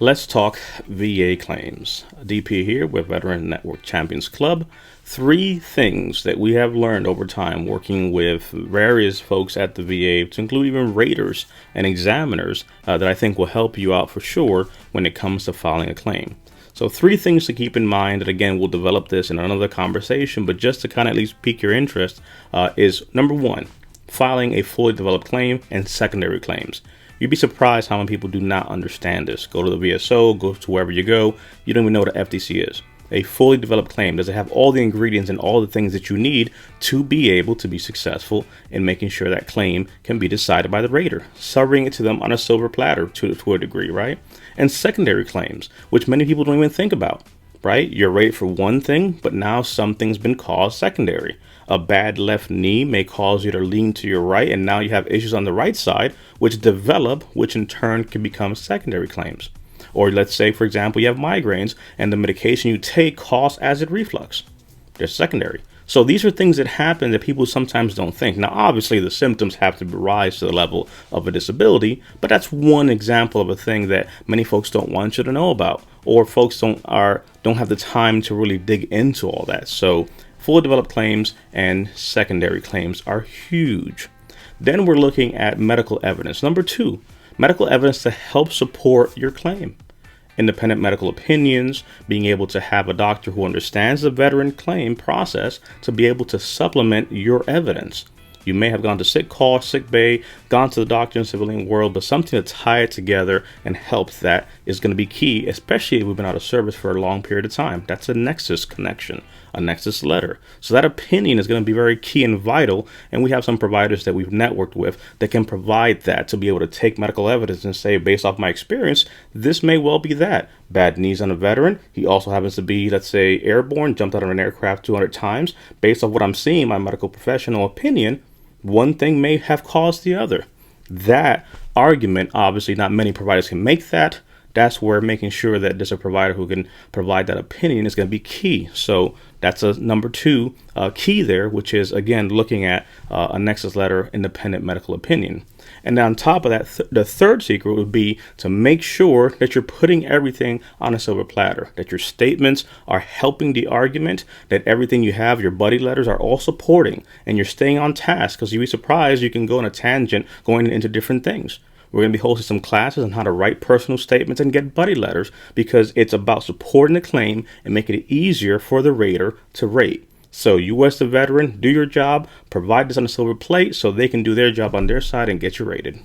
Let's talk VA claims. DP here with Veteran Network Champions Club. Three things that we have learned over time working with various folks at the VA, to include even raters and examiners, that I think will help you out for sure when it comes to filing a claim. So three things to keep in mind, and again, we'll develop this in another conversation, but just to kind of at least pique your interest, is number one, filing a fully developed claim and secondary claims. You'd be surprised how many people do not understand this. Go to the VSO, go to wherever you go, you don't even know what the FTC is. A fully developed claim, does it have all the ingredients and all the things that you need to be able to be successful in making sure that claim can be decided by the rater, serving it to them on a silver platter to a degree, right? And secondary claims, which many people don't even think about, right? You're rated for one thing, but now something's been caused secondary. A bad left knee may cause you to lean to your right, and now you have issues on the right side, which develop, which in turn can become secondary claims. Or let's say, for example, you have migraines, and the medication you take causes acid reflux. They're secondary. So these are things that happen that people sometimes don't think. Now, obviously, the symptoms have to rise to the level of a disability, but that's one example of a thing that many folks don't want you to know about, or folks don't have the time to really dig into all that. So fully developed claims and secondary claims are huge. Then we're looking at medical evidence. Number two, medical evidence to help support your claim. Independent medical opinions, being able to have a doctor who understands the veteran claim process to be able to supplement your evidence. You may have gone to sick call, sick bay, gone to the doctor in the civilian world, but something to tie it together and help that is going to be key, especially if we've been out of service for a long period of time. That's a nexus connection, a nexus letter. So that opinion is going to be very key and vital, and we have some providers that we've networked with that can provide that to be able to take medical evidence and say, based off my experience, this may well be that. Bad knees on a veteran. He also happens to be, let's say, airborne, jumped out of an aircraft 200 times. Based off what I'm seeing, my medical professional opinion, one thing may have caused the other. That argument, obviously, not many providers can make that. That's where making sure that there's a provider who can provide that opinion is going to be key. So that's a number two key there, which is, again, looking at a nexus letter, independent medical opinion. And on top of that, the third secret would be to make sure that you're putting everything on a silver platter, that your statements are helping the argument, that everything you have, your buddy letters, are all supporting, and you're staying on task, because you'd be surprised you can go on a tangent going into different things. We're going to be hosting some classes on how to write personal statements and get buddy letters, because it's about supporting the claim and making it easier for the rater to rate. So you as the veteran, do your job, provide this on a silver plate so they can do their job on their side and get you rated.